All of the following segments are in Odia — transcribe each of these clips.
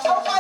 জগন্নাথ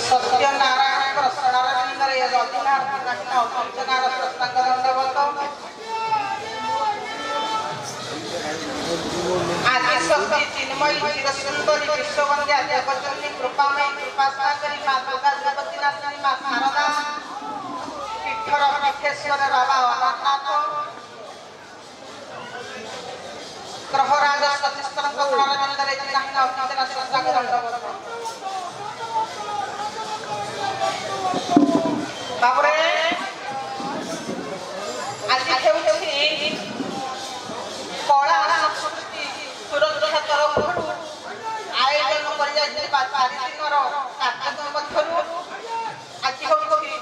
ସତ୍ୟନାରାୟଣଙ୍କର ଶରଣାରବିନ୍ଦରେ ଆଜି ଶକ୍ତି ଚିନ୍ମୟୀ ଚିରସୁନ୍ଦରୀ ବିଶ୍ୱବନ୍ଦା ଜଗତଜନନୀ କୃପାମୟୀ କୃପାସାଗରୀ ମା ଦୁର୍ଗା ଜଗତୀନାଥୀ ମା ଶାରଦା ପୀଠର ପୀଠେଶ୍ୱର ବାବା ଅମରନାଥ ଗ୍ରହରାଜ ସତୀଶ୍ୱରଙ୍କ ଶରଣାରବିନ୍ଦରେ ତାପରେ ଆଜି ହେଉଛି କଳା ସଂସ୍କୃତି ସୁରକ୍ଷା ତରଫରୁ ଆୟୋଜନ କରାଯାଇଥିବା 4 ଦିନର କାର୍ଯ୍ୟକ୍ରମ ମଧ୍ୟରୁ ଆଜି ହେଉଛି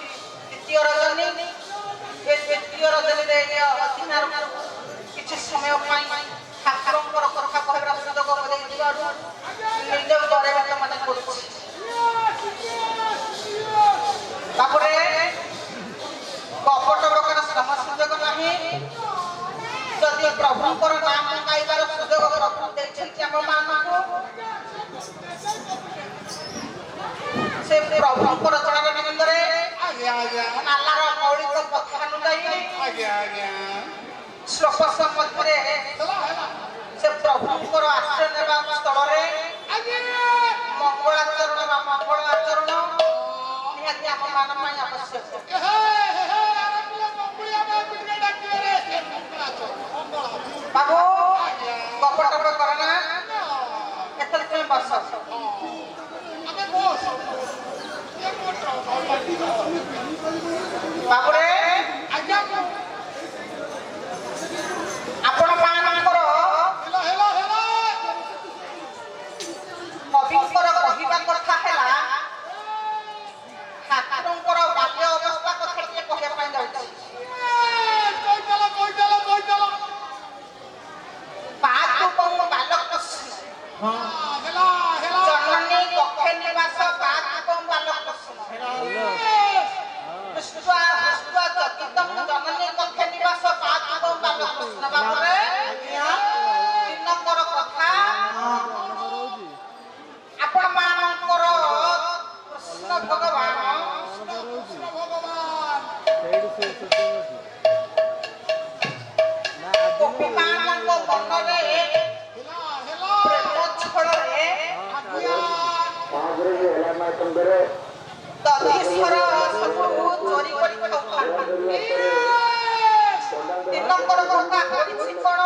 ଦ୍ୱିତୀୟ ରଜନୀ। ଏ ଦ୍ୱିତୀୟ ରଜନୀରେ କିଛି ସମୟ ପାଇଁ ଠାକୁରଙ୍କର କଥା କହିବାର ସୁଯୋଗ ଦେଇଥିବାରୁ ନିଜ ଗୌରବିତ ମନେ କରୁଛି। ତାପରେ କପଟ ପ୍ରକାର ଶ୍ରମ ସୁଯୋଗ ନାହିଁ। ଯଦି ପ୍ରଭୁଙ୍କର ନାମ ଗାଇବାର ସୁଯୋଗ ପ୍ରଭୁ ଦେଇଛନ୍ତି ଆମମାନଙ୍କୁ, ସେ ପ୍ରଭୁଙ୍କର ଚରଣରେ ନାଲାର ମୌଳିକ କଥା ଅନୁଯାୟୀ ଶ୍ଲୋକ ମଧ୍ୟରେ ସେ ପ୍ରଭୁଙ୍କର ଆଶ୍ରୟ ନେବା ସ୍ଥଳରେ ମଙ୍ଗଳାଚରଣ ବା ମଙ୍ଗଳ ଆଚରଣ ନିହାତି ଆମ ମାନ ପାଇଁ ଆବଶ୍ୟକ। ବାବୁ କପଟ କରନା ଏଥର ତୁମେ ବସ। ବାବୁରେ ଆପଣ ମାନଙ୍କର କବିଙ୍କର କହିବା କଥା ହେଲା ଠାକୁରଙ୍କର ବାଲ୍ୟ ଅବସ୍ଥା କଥା ଟିକେ କହିବା ପାଇଁ ଯାଉଛି। ଜନନୀ କକ୍ଷେ ନିବାସ ବାତୁକଂ ବାଲକୃଷ୍ଣ ଜନନୀ କକ୍ଷେ ନିବାସ ବାତୁକଂ ବାଲକୃଷ୍ଣ। ବାବୁରେ ଦିନକର କଥା ଆପଣ ମାନଙ୍କର କୃଷ୍ଣ ଭଗବାନ ଗୋପୀ ମାନଙ୍କ ମନରେ ଦଧିଶ୍ୱର ସବୁ ଚୋରି କରି ଖାଉଥାନ୍ତି। ଦିନକର କଥା କରିଛି କଣ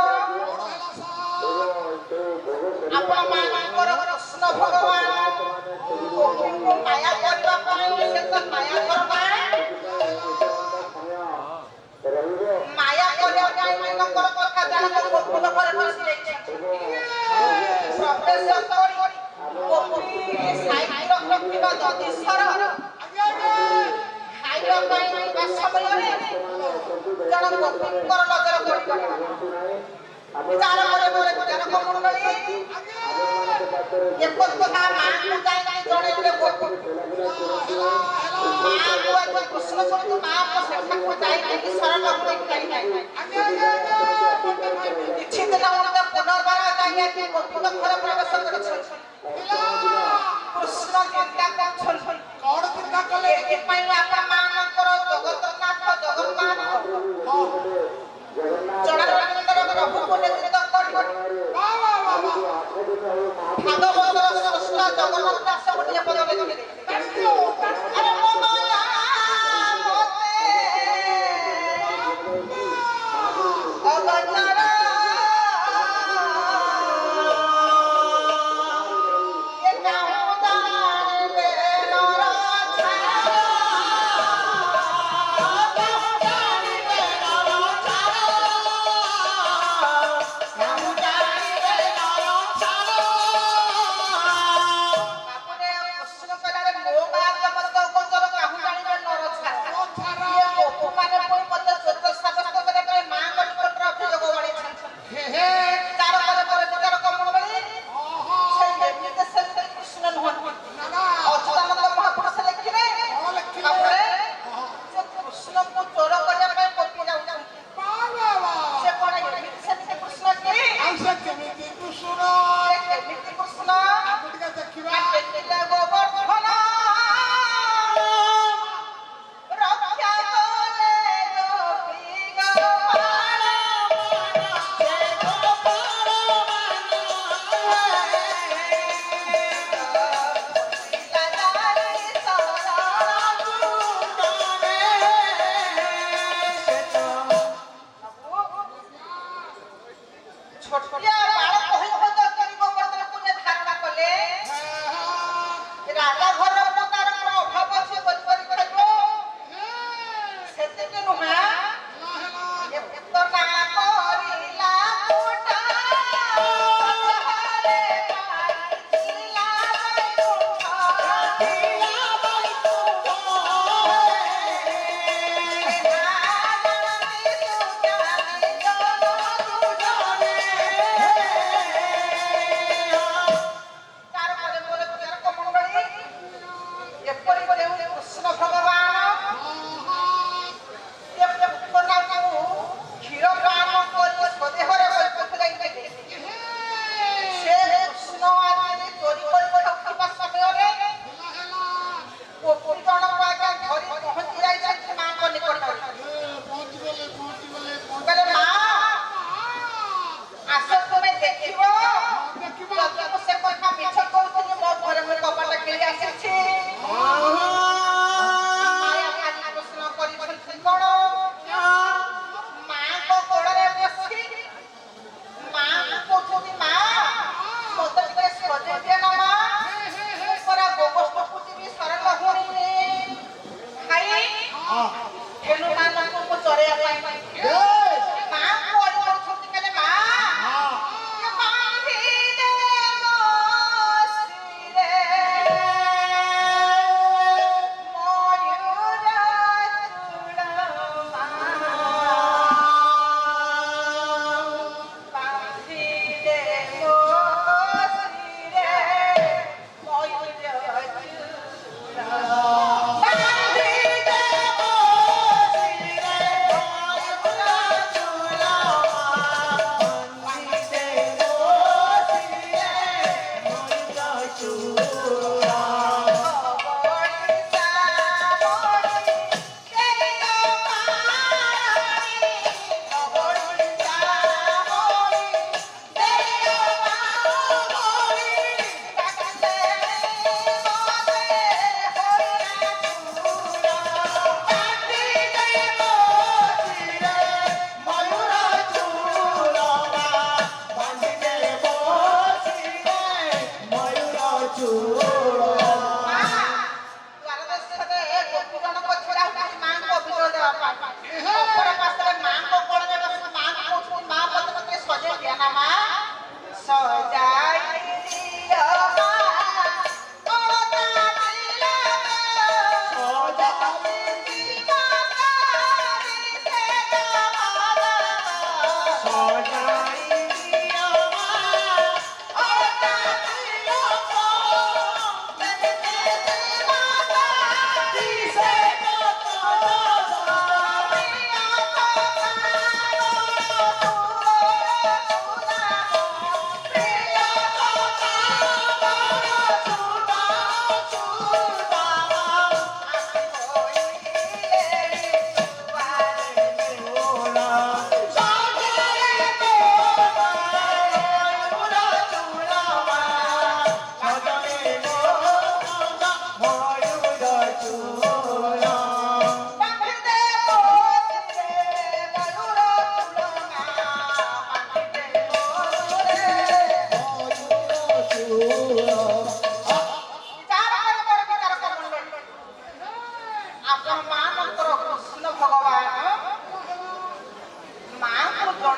ଆପଣ ମାନଙ୍କର କୃଷ୍ଣ ଭଗବାନ ଗୋପୀଙ୍କୁ ମାୟା କରିବା ପାଇଁ ସେ ତ ମାୟା କରନା ମାୟା କରିବା ପାଇଁ ଦିନକର କଥା ଜାଣକ ଗୋପୀଙ୍କ ଘରେ ବସି ଯାଇଛନ୍ତି। ପ୍ରବେଶ କରି ଗୋପୀ ସାଇର ରଖିବା ଦଧିଶ୍ୱର ଖାଇବା ପାଇଁ ଯିବା ସମୟରେ ଜଣେ ଗୋପୀଙ୍କର ନଜର ପଡ଼ିଗଲା। ବିଚାର ପରେ ଜଣକ ମଣ୍ଡଳୀ ଏକଥା ମାଙ୍କୁ ଯାଇ ଜଣେଇଲେ ଗୋପୀ ମାଙ୍କୁ ଆଜି କୃଷ୍ଣ ସହିତ ମା ସେଠାକୁ ଯାଇକି ଶରଣ ଯାଇନାହିଁ। କିଛି ଦିନ ମধ্যে ପୁନର୍ବାର ଯାଇ ଗୋପୀଙ୍କ ଘରେ ପ୍ରବେଶ କରିଛନ୍ତି। କୃଷ୍ଣ ଚିନ୍ତା କରୁଛନ୍ତି କଣ ଚିନ୍ତା କଲେ ଏଥିପାଇଁ ଆପଣ ମାନଙ୍କର ଜଗନ୍ନାଥ ଜଗନ୍ନାଥ ଚରଣାରବିନ୍ଦର ପ୍ରଭୁଙ୍କୁ ନିବେଦିତ କରି ଭାଗବତର ସ୍ରଷ୍ଟା ଜଗନ୍ନାଥ ଦାସ ଗୋଟିଏ ପଦ ଲେଖିଲେ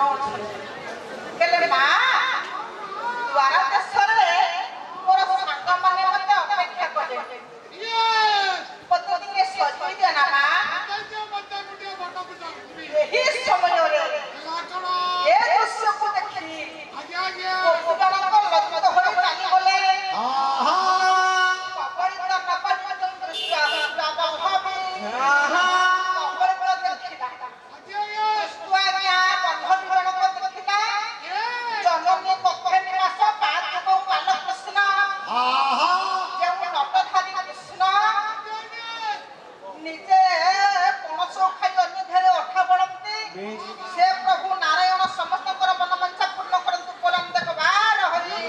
ହେଲେ ମା ଦ୍ୱାର ଦେଶରେ ମୋର ସାଙ୍ଗମାନେ ମୋତେ ଅପେକ୍ଷା କଲେ ମୋତେ ଟିକେ ସଜେଇ ଦେ ନା ମା ଏହି ସମୟରେ ଏ ଦୃଶ୍ୟକୁ ଦେଖି ଜଣକ ଲଜ୍ଜିତ ହୋଇ ଚାଲିଗଲେ କବଳିତ ନକଲି ଯେଉଁ ଦୃଶ୍ୟ ଭାବି କବଳିତ ଦେଖିଲା ଆଜ୍ଞା ବନ୍ଧୁ ଜଣକ ଦେଖିଲା ଜନନୀ ପକ୍ଷେ ନିବାସ ପାଦ ବାଲକୃଷ୍ଣ ଯେଉଁ ନଟଧାରୀ କୃଷ୍ଣ ନିଜେ ପଣସ ଖାଇ ଅନ୍ୟଧାରେ ଅଠା ବଳନ୍ତି ସେ ପ୍ରଭୁ ନାରାୟଣ ସମସ୍ତଙ୍କର ମନୋବାଞ୍ଛା ପୂର୍ଣ୍ଣ କରନ୍ତୁ ବୋଲନ୍ତି ବାର ହରି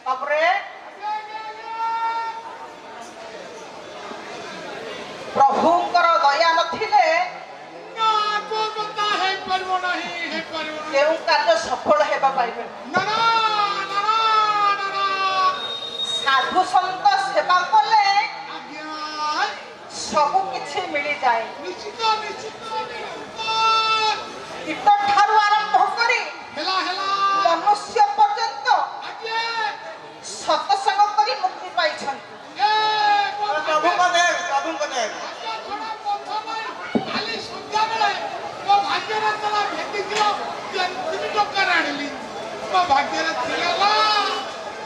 ତାପରେ ପ୍ରଭୁଙ୍କର ଦୟା ନଥିଲେ କେଉଁ କାର୍ଯ୍ୟ ସଫଳ ହେବା ପାରିବେ ସାଧୁ ସନ୍ତ ସେବା କଲେ ସବୁ କିଛି ମିଳିଯାଏ କୀଟ ଠାରୁ ଆରମ୍ଭ କରି ମନୁଷ୍ୟ ପର୍ଯ୍ୟନ୍ତ ସତସଙ୍ଗ କରି ମୁକ୍ତି ପାଇଛନ୍ତି ଭାଗ୍ୟରେ ଥିଲା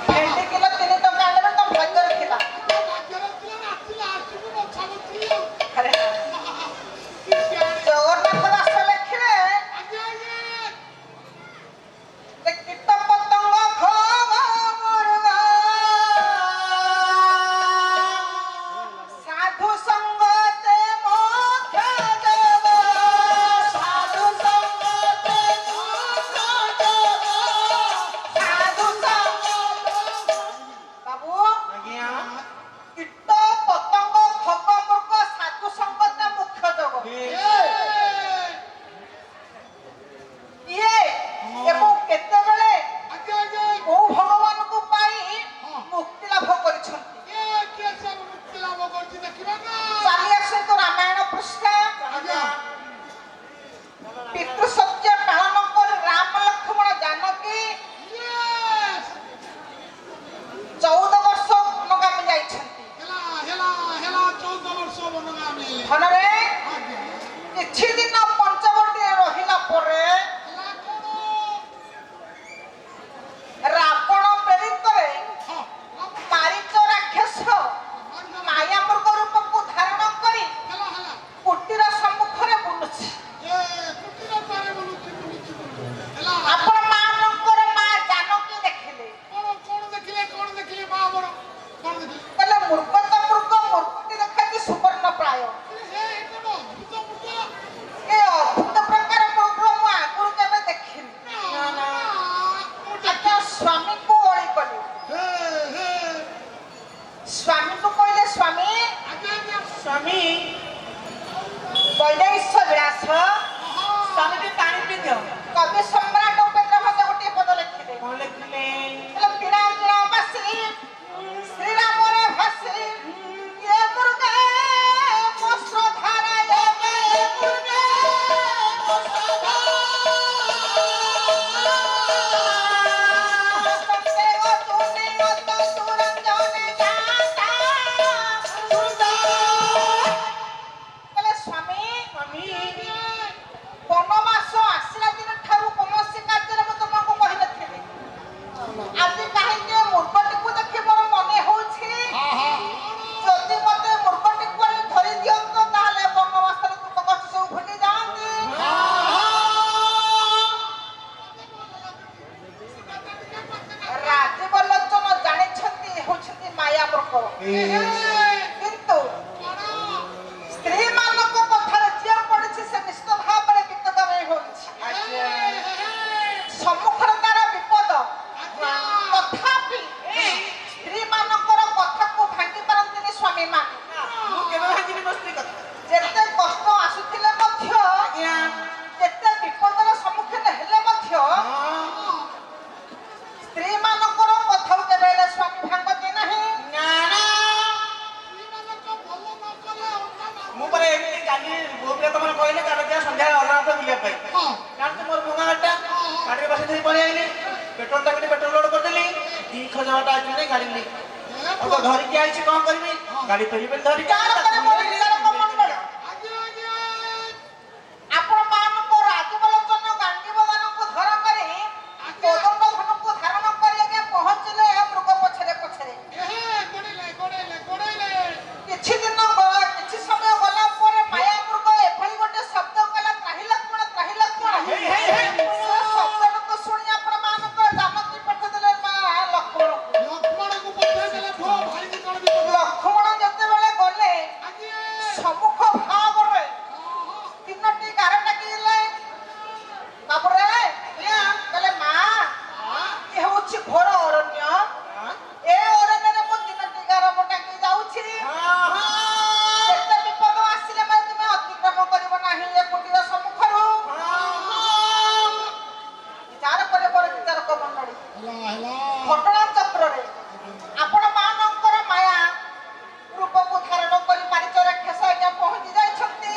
ଭେଣ୍ଡି କିଲୋ 3 ଟଙ୍କା ଆଣିଲେ ତ ଭାଗ୍ୟରେ ଥିଲା ଆରେ ଜଗନ୍ନାଥ ଦାସ ଲେଖିଲେ କୀଟ ପତଙ୍ଗ ସାଧୁ ସଙ୍ଗତେ ମୋକ୍ଷ ଦେବ ସାଧୁ ସଙ୍ଗତେ ମୋକ୍ଷ ଦେବ ସାଧୁ ସଙ୍ଗତ ବାବୁ କୀଟ ପତଙ୍ଗ ଖଗ ମୃଗ ସାଧୁ ସଙ୍ଗତେ ମୁଖ୍ୟ ଯୋଗ ଇଏ ଏବଂ କେତେବେଳେ କୋଉ ଭଗବାନଙ୍କୁ ପାଇ ମୁକ୍ତି ଲାଭ କରିଛନ୍ତି ଚାଲି ଆସନ୍ତୁ ରାମାୟଣ ପୃଷ୍ଠା ପିତୃ ସତ୍ୟ ପାଳନ କରି ରାମ ଲକ୍ଷ୍ମଣ ଜାନକୀ 14 ବର୍ଷ ଅନୁଗାମୀ ଯାଇଛନ୍ତି ଫଳରେ କିଛି ଦିନ ପଞ୍ଚବଟିରେ ରହିଲା ପରେ ରାବଣ ପ୍ରେରିତରେ ମାରିଚ ରାକ୍ଷସ ମାୟା ମୃଗ ରୂପକୁ ଧାରଣ କରି କୁଟୀର ସମ୍ମୁଖରେ ବୁଲୁଛି ଆପଣ ମାନଙ୍କର ମା ଜାନକୀ ଦେଖିଲେ କହିଲେ ମୃଗ ତ ମୃଗ ମୂର୍ତ୍ତି ଦେଖାଛି ସୁବର୍ଣ୍ଣ ପ୍ରାୟ ଏ ଅଦ୍ଭୁତ ପ୍ରକାର ମୃଗ ମୁଁ ଆଗରୁ କେବେ ଦେଖିନି ଆଜ୍ଞା ସ୍ୱାମୀଙ୍କୁ ଓଳି କଲେ ସ୍ୱାମୀଙ୍କୁ କହିଲେ ସ୍ୱାମୀ ବୈଦେହୀଶ ବିଳାସ କବି ସମ୍ରାଟ ଉପେନ୍ଦ୍ର ଭଞ୍ଜ ଗୋଟିଏ ପଦ ଲେଖିଲେ ପିଣା ପିଣା ବାସି ଶ୍ରୀରାମରେ ଭାସି ଏ ଦୁର୍ଗା ମୋ ଶ୍ରଦ୍ଧାରେ ଏବେ ଦୁର୍ଗା ମୋ ଶ୍ରଦ୍ଧା ତତେ ଅତୁନି ଅତ ସୁରଞ୍ଜନେ ଗାତା କହିଲେ ସ୍ୱାମୀ ବନବାସ ଆସିଲା ଦିନ ଠାରୁ କୌଣସି କାର୍ଯ୍ୟରେ ମୁଁ ତୁମକୁ କହିନଥିଲି ଆଜି କାହିଁକି ମୂର୍ଖଟିକୁ ଦେଖି ମୋର ମନେ ହଉଛି ଯଦି ମତେ ମୂର୍ଖଟିକୁ ଆଣି ଧରି ଦିଅନ୍ତ ତାହେଲେ ବନବାସରେ ଦୁଃଖ କଷ୍ଟ ସବୁ ଭୁଲି ଯାଆନ୍ତି ରାଜୀବ ଲୋଚନ ଜାଣିଛନ୍ତି ହେଉଛନ୍ତି ମାୟା ମୃଗ କିନ୍ତୁ ସ୍ତ୍ରୀ ମାନଙ୍କ କଥାରେ ଯିଏ ପଡିଛି ସେ ନିଶ୍ଚିତ ଭାବରେ ବିପଦମୟ ହେଉଛି ସମ୍ମୁଖରେ ତାର ବିପଦ ତଥାପି ସ୍ତ୍ରୀ ମାନଙ୍କର କଥାକୁ ଭାଙ୍ଗି ପାରନ୍ତିନି ସ୍ୱାମୀ ମାନେ ଯେତେ କଷ୍ଟ ଆସୁଥିଲେ ମଧ୍ୟ ଯେତେ ବିପଦର ସମ୍ମୁଖୀନ ହେଲେ ତ ଧରିକି ଆଇଛି କଣ କରିବି ଗାଡି ତ ଯିବେ ଧରିକି ଚାର ପରେ ମୋର ବିଚାର କମଣ୍ଡଳ ଆଜ୍ଞା ଆଜ୍ଞା ଆପଣ ମାନଙ୍କୁ ରାଜବଲୋଚନ ଗାଣ୍ଡିବମାନଙ୍କୁ ଧର କରି କୋଦଣ୍ଡ ଧନକୁ ଧାରଣ କରି ଆଜ୍ଞା ପହଞ୍ଚିଲେ ମୃଗ ପଛରେ ପଛରେ ଏହେ ଗୋଡେଇଲେ କିଛି ସମୟ ଗଲା ପରେ ମାୟା ମୃଗ ଏଭଳି ଗୋଟେ ଶବ୍ଦ କଲା ତ୍ରାହି ଲକ୍ଷ୍ମଣ ହେଇ, ହେଇ, ହେଇ। ସେ ଶବ୍ଦକୁ ଶୁଣି ଆପଣ ମାନଙ୍କର ଜାନକୀ ପଠେଇଦେଲେ ମା ଲକ୍ଷ୍ମଣକୁ ଲକ୍ଷ୍ମଣକୁ ପଠେଇଦେଲେ ପୁଅ ଭାଇକି କଣ ବି ପଠେଇଲେ ଲକ୍ଷ୍ମଣ ଯେତେବେଳେ ଗଲେ ଆଜ୍ଞା ସମ୍ମୁଖ ଭାବରେ ତିନୋଟି ଗାର ଡାକିଲେ ତାପରେ କହିଲେ ମା ଏ ହେଉଛି ଘୋର ଅରଣ୍ୟ ଏ ଅରଣ୍ୟରେ ମୁଁ ତିନୋଟି ଗାର ଡାକି ଯାଉଛି ଯେତେ ବିପଦ ଆସିଲେ ମଧ୍ୟ ତୁମେ ଅତିକ୍ରମ କରିବ ନାହିଁ ଏ କୁଟୀର ସମ୍ମୁଖରୁ ବିଚାର ପରେ ପରେ ବିଚାରକ ମଣ୍ଡଳୀ ହେଲା ଘଟଣା ଚକ୍ରରେ ଆପଣ ମାନଙ୍କର ମାୟା ରୂପକୁ ଧାରଣ କରି ମାରିଚ ରାକ୍ଷସ ଆଜ୍ଞା ପହଞ୍ଚି ଯାଇଛନ୍ତି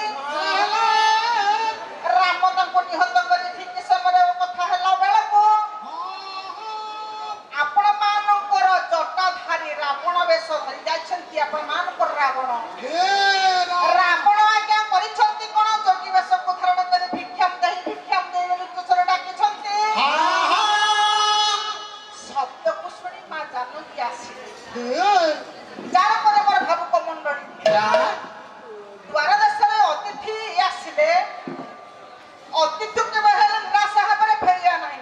ରାମ ତାଙ୍କୁ ନିହତ କରି ଠିକ ସମୟରେ କଥା ହେଲା ବେଳକୁ ଆପଣ ମାନଙ୍କର ଜଟାଧାରୀ ରାବଣ ବେଶ ଧରି ଯାଇଛନ୍ତି ଆପଣ ମାନଙ୍କର ରାବଣ ରାବଣ ଆଜ୍ଞା କରିଛନ୍ତି କଣ ଯୋଗୀ ବେଶକୁ ଧାରଣ କରି ଭିକ୍ଷାମ ଦେଇ ବୋଲି ଉଚ୍ଚସ୍ୱରେ ଡାକିଛନ୍ତି ଶବ୍ଦକୁ ଶୁଣି ମା ଜାନକୀ ଆସିଲେ ଯାର ପରେ ମୋର ଭାବୁକ ମଣ୍ଡଳୀ ଦ୍ୱାର ଦେଶରେ ଅତିଥି ଆସିଲେ ଅତିଥି କେବେ ହେଲେ ନିରାଶ ଭାବରେ ଫେରିବା ନାହିଁ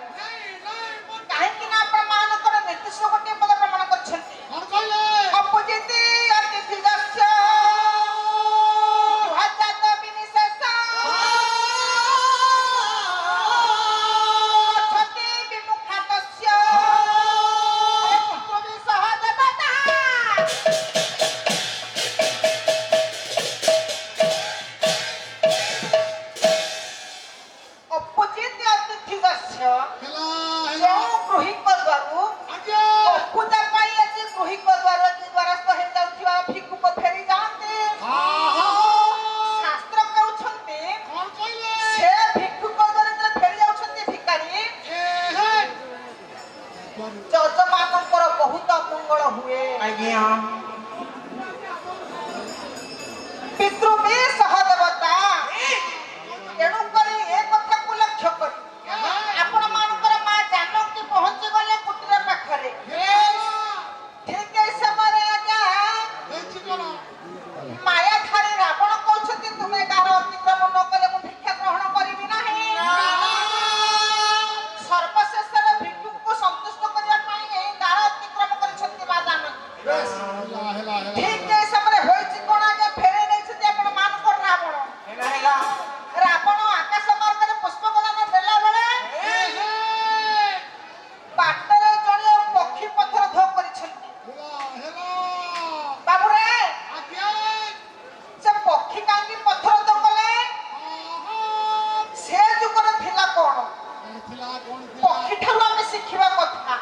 କାହିଁକି ନା ଆପଣ ମାନଙ୍କର ନିର୍ଦ୍ଦିଷ୍ଟ ଗୋଟିଏ ପଦ ପ୍ରମାଣ କରିଛନ୍ତି କଣ କହିଲେ ଅପୋଜିତି ଅତିଥି ଦସ୍ୟ ଗୃହଜାତ ବିନିଶେଷ ଅଛନ୍ତି ବିମୁଖାତସ୍ୟ ପୁତ୍ରବି ସହଦେବତା ଅପୋଜିତି ଅତିଥି ଦସ୍ୟ ହେଲା ଯେଉଁ ଗୃହିଙ୍କ ଦ୍ୱାରୁ ଆଜ୍ଞା ପୂଜା ପାଇଁ ଆଜି ଗୃହିଙ୍କ ଦ୍ୱାରସ୍ଥ ହେଇଯାଉଥିବା ଭିକ୍ଷୁକ ଫେରି ଯାଆନ୍ତି ଶାସ୍ତ୍ର କହୁଛନ୍ତି କଣ କହିଲେ ସେ ଭିକ୍ଷୁକ ଦରିଦ୍ର ଫେରି ଯାଉଛନ୍ତି ଭିକାରୀ ଏହେ ଯଜମାନଙ୍କର ବହୁତ ମଙ୍ଗଳ ହୁଏ ଆଜ୍ଞା ପିତୃବି ସହଦେବତା ତେଣୁ କରି ଏ କଥାକୁ ଲକ୍ଷ୍ୟ କରି ଆପଣ ମାନଙ୍କର ମା ଜାନକୀ ପହଞ୍ଚି ଗଲେ କୁଟୀର ପାଖରେ ଠିକ ଏଇ ସମୟରେ ଆଜ୍ଞା ହେଇଛି କଣ ମାୟାଧାରୀ ରାବଣ କହୁଛନ୍ତି ତୁମେ ଗାର ଅତିକ୍ରମ ନ କଲେ ମୁଁ ଭିକ୍ଷା ଗ୍ରହଣ କରିବି ନାହିଁ ସର୍ବଶେଷରେ ଭିକ୍ଷୁକୁ ସନ୍ତୁଷ୍ଟ କରିବା ପାଇଁ ଏହି ଗାର ଅତିକ୍ରମ କରିଛନ୍ତି ମା ଜାନକୀ ହେଲା ଠିକ ଏଇ ସମୟରେ ହୋଇଛି କଣ ଆଜ୍ଞା ଫେରେଇ ନେଇଛନ୍ତି ଆପଣ ମାନଙ୍କର ରାବଣ ହେଲା ରାବଣ ଆକାଶ ମାର୍ଗରେ ପୁଷ୍ପକଦାନ ଦେଲା ବେଳେ ଏହେ ବାଟରେ ଜଣେ ପକ୍ଷୀ ପଥର ଧୋ କରିଛନ୍ତି ହେଲା ବାବୁରେ ଆଜ୍ଞା ସେ ପକ୍ଷୀ କାହିଁକି ପଥର ଧୋ କଲେ ସେ ଯୁଗରେ ଥିଲା କଣ ପକ୍ଷୀ ଠାରୁ ଆମେ ଶିଖିବା କଥା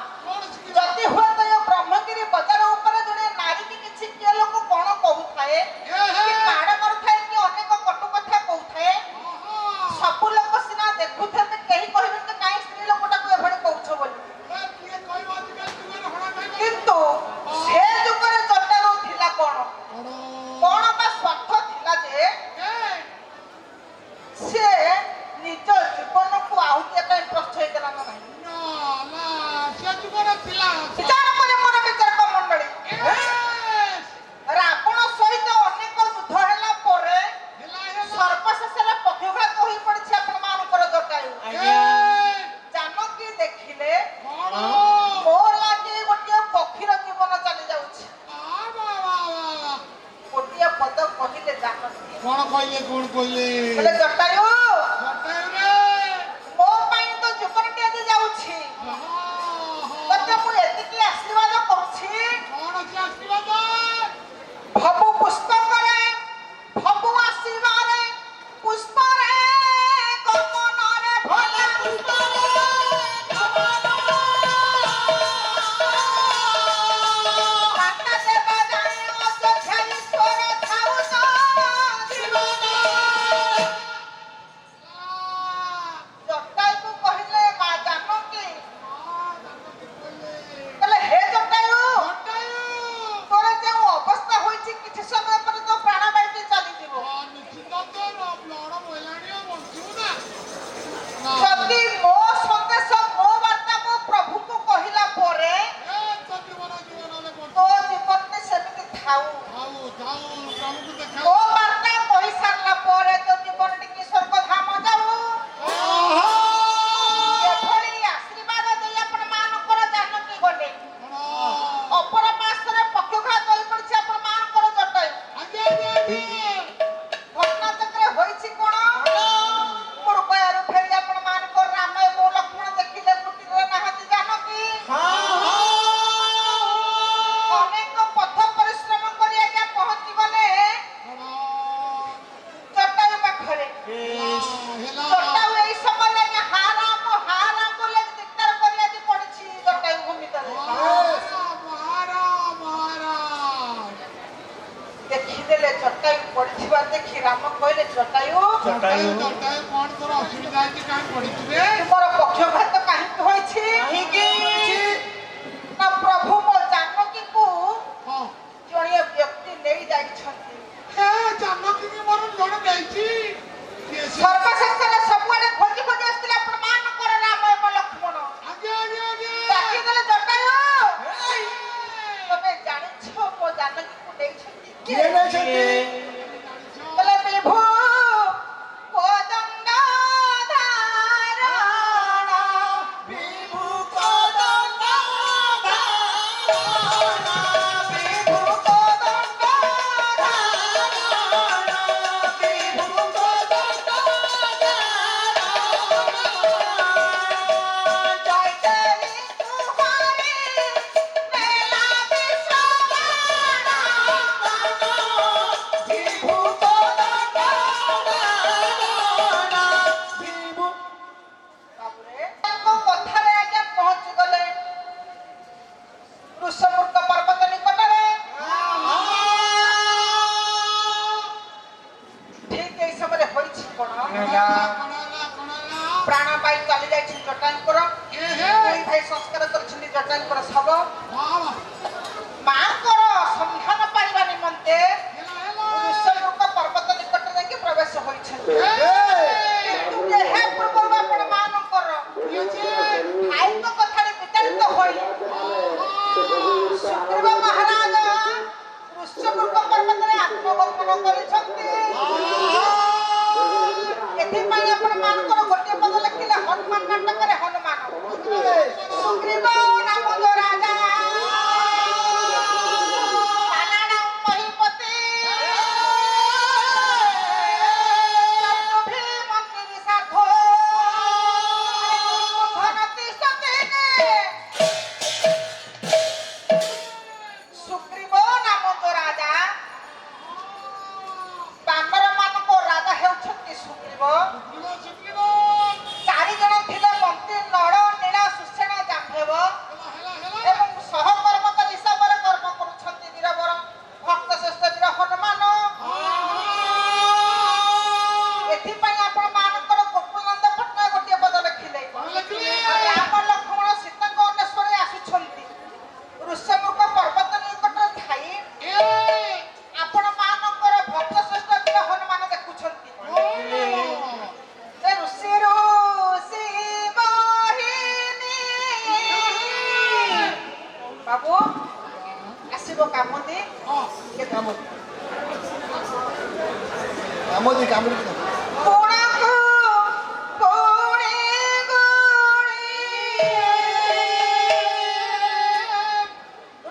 ଯଦି ହୁଏତ ଏ ବ୍ରହ୍ମଗିରି ବଜାର ଉପରେ ଜଣେ ନାରୀ କି କିଛି କିଏ ଲୋକ କଣ କହୁଥାଏ କି ମାଡ଼ ମାରୁଥାଏ କି ଅନେକ କଟୁ କଥା କହୁଥାଏ ସବୁ ଲୋକ ସିନା ଦେଖୁଥାନ୍ତି କେହି କହିବେନି ଯେ କାହିଁ ସ୍ତ୍ରୀ ଲୋକଟାକୁ ଏଭଳି କହୁଛ ବୋଲି କିନ୍ତୁ ସେ ଯୁଗରେ ଜଟାରୁ ଥିଲା କଣ କଣ ବା ସ୍ୱାର୍ଥ ଥିଲା ଯେ ସେ ନିଜ ଜୀବନକୁ ଆହୁତି ପାଇଁ ପ୍ରସ୍ତୁତ ହେଇଥିଲା ନା ନାହିଁ ବିଚାର କରି ମୋର ବିଚାରକ ମଣ୍ଡଳୀ ରାବଣ ସହିତ ଅନେକ ଯୁଦ୍ଧ ହେଲା ପରେ ସର୍ବଶେଷରେ ପକ୍ଷଘାତ ହୋଇ ପଡିଛି ଆପଣ ମାନଙ୍କର ଜଟାୟୁ ଜାନକୀ ଦେଖିଲେ ମୋର ଲାଗି ଗୋଟିଏ ପକ୍ଷୀର ଜୀବନ ଚାଲି ଯାଉଛି ଗୋଟିଏ ପଦ କହିଲେ ଜାନକୀ କଣ କହିଲେ କହିଲେ ଜଟାୟୁ ମୋ ପାଇଁ ତ ଜୀବନଟି ଆଜି ଯାଉଛି ତତେ ମୁଁ ଏତିକି ଆଶୀର୍ବାଦ କରୁଛି ଭବୁ ପୁଷ୍ପକରେ ଭବୁ ଆଶୀର୍ବାଦରେ ପୁଷ୍ପରେ ଗମନରେ ଭଲା ପୁଷ୍ପରେ ମାତା ଦେବା ଜାଣି ଅଯୋଧ୍ୟା ଈଶ୍ୱର ଥାଉ ତ ଜୀବନ ଜଟାୟୁକୁ କହିଲେ ମା ଜାନକୀ କହିଲେ ହେ ଜଟାୟୁ ତୋର ଜଟାୟୁ ଜଟାୟୁ କଣ ତୋର ଅସୁବିଧା ହେଇଛି କାହିଁ ପଡିଛୁ ରେ ତୁମର ପକ୍ଷଘାତ କାହିଁକି ହୋଇଛି? ନା ପ୍ରଭୁ ମୋ ଜାନକୀକୁ ହଁ ଜଣେ ବ୍ୟକ୍ତି ନେଇ ଯାଇଛନ୍ତି। ହେ ଜାନକୀ ମୋର ଜଣେ ଯାଇଛି କିଏ ସେ? ସର୍ବଶେଷରେ ସବୁଆଡେ ଖୋଜି ଖୋଜି ଆସିଥିଲା ପ୍ରମାଣଙ୍କର ରାମ ଏବଂ ଲକ୍ଷ୍ମଣ। ଆଜ୍ଞା ଆଜ୍ଞା ଆଜ୍ଞା ଡାକିଦେଲେ ଜଟାୟୁ, ତମେ ଜାଣିଛ ମୋ ଜାନକୀକୁ ନେଇଛନ୍ତି କିଏ ନେଇଛନ୍ତି? କହିଲେ ବିଭୁ କୋଦଣ୍ଡ ଧାରଣ ବିଭୁ କୋଦଣ୍ଡ ଧାରଣ, ବିଭୁ କୋଦଣ୍ଡ ଧାରଣ, ବିଭୁ କୋଦଣ୍ଡ ଧାରଣ। ଜୟଦେବୀ ତୁହାରି ନେଲା ବିଶ୍ରାମ ବିଭୁ କୋଦଣ୍ଡ ଧାରଣ, ବିଭୁ ତାପରେ ତାଙ୍କ କଥାରେ ଆଜ୍ଞା ପହଞ୍ଚିଗଲେ ଋଷମୂର୍ଖ ପର୍ବତ ନିକଟରେ। ଠିକ ଏଇ ସମୟରେ ହୋଇଛି କଣ? ପ୍ରାଣ ପାଇ ଚାଲି ଯାଇଛି ଜଟାୟୁଙ୍କର। ଦୁଇ ଭାଇ ସଂସ୍କାର କରିଛନ୍ତି ଜଟାୟୁଙ୍କର ଶବ। ମାଙ୍କର ସନ୍ଧାନ ପାଇବା ନିମନ୍ତେ ଋଷମୂର୍ଖ ପର୍ବତ ନିକଟରେ ଯାଇକି ପ୍ରବେଶ ହୋଇଛନ୍ତି। କିନ୍ତୁ ଏହା ପୂର୍ବରୁ ଆପଣମାନଙ୍କର ଭାଇଙ୍କ କଥାରେ ବିତାଡ଼ିତ ହୋଇ ସୁଗ୍ରୀବ ମହାରାଜ ଋଷମୂର୍ଖ ପର୍ବତରେ ଆତ୍ମଗୋପନ କରିଛନ୍ତି। ଏଥିପାଇଁ ଆପଣମାନଙ୍କର ଗୋଟିଏ ପଦ ଲେଖିଲେ ହନୁମାନ ନାଟକରେ ହନୁମାନ ସୁଗ୍ରୀବ ନାମ ରାଜା କାନାଡ ମହିପତି ମନ୍ତ୍ରୀ ସାଧ ଧନତି ସତେ ସୁଗ୍ରୀବ ନାମକ ରାଜା। ବାନର ମାନଙ୍କ ରାଜା ହେଉଛନ୍ତି ସୁଗ୍ରୀବ। ଚାରି ଜଣ ଥିଲେ ମନ୍ତ୍ରୀ ନଳ ନୀଳ ସୁଷେଣ ଜାମ୍ଭେବ ଏବଂ ସହକର୍ମଚାରୀ ହିସାବରେ କର୍ମ କରୁଛନ୍ତି ବୀରବର ଭକ୍ତ ଶ୍ରେଷ୍ଠ ବୀର ହନୁମାନ। ଏଥିପାଇଁ ଆପଣ ମାନଙ୍କର ଗୋକୁଳନନ୍ଦ ପଟ୍ଟନାୟକ ଗୋଟିଏ ପଦ ଲେଖିଲେ ରାମ ଲକ୍ଷ୍ମଣ ସୀତାଙ୍କ ଅନ୍ୱେଷଣରେ ଆସୁଛନ୍ତି। ଋଷମୂର୍ଖ ପର୍ବତ ନିକଟରେ ଥାଇ ଆପଣ ମାନଙ୍କର ଭକ୍ତ ଶ୍ରେଷ୍ଠ ବୀର ହନୁମାନ ଦେଖୁଛନ୍ତି। ଋଷି ଋଷି ବାହିନୀ ବାବୁ ଆସିବ କାମତି କାମଦି କାମଦି କୋଣାକୁ କୋଣେ ଗୋଣେ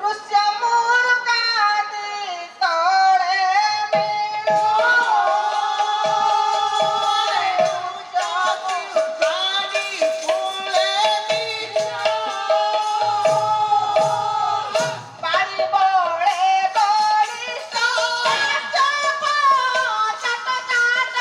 ଋଷମୂର କାଦି ତଳେ ବାରି ବଳେ ବଳି ଚାଟ ଚାଟ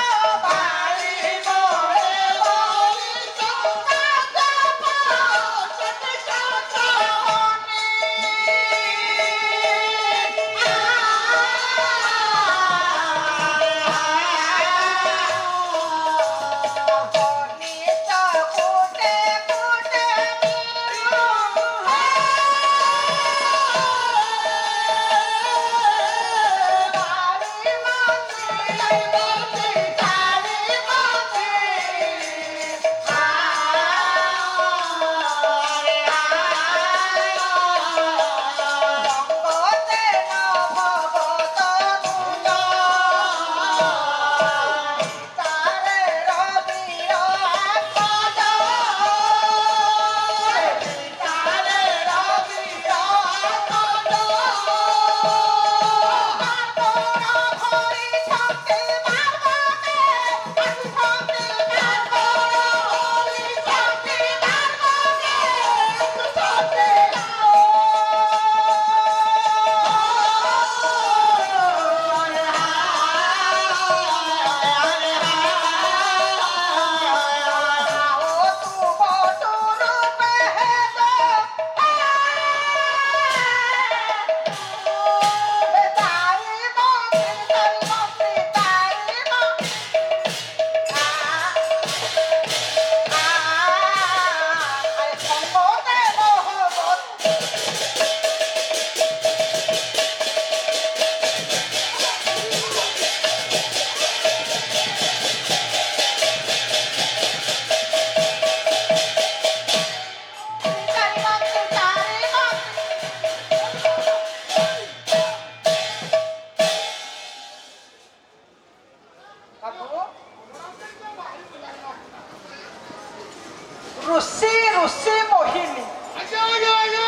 ଋଷି ଋଷି ମୋହିନୀ ଆଜ୍ଞା ଆଜ୍ଞା ଆଜ୍ଞା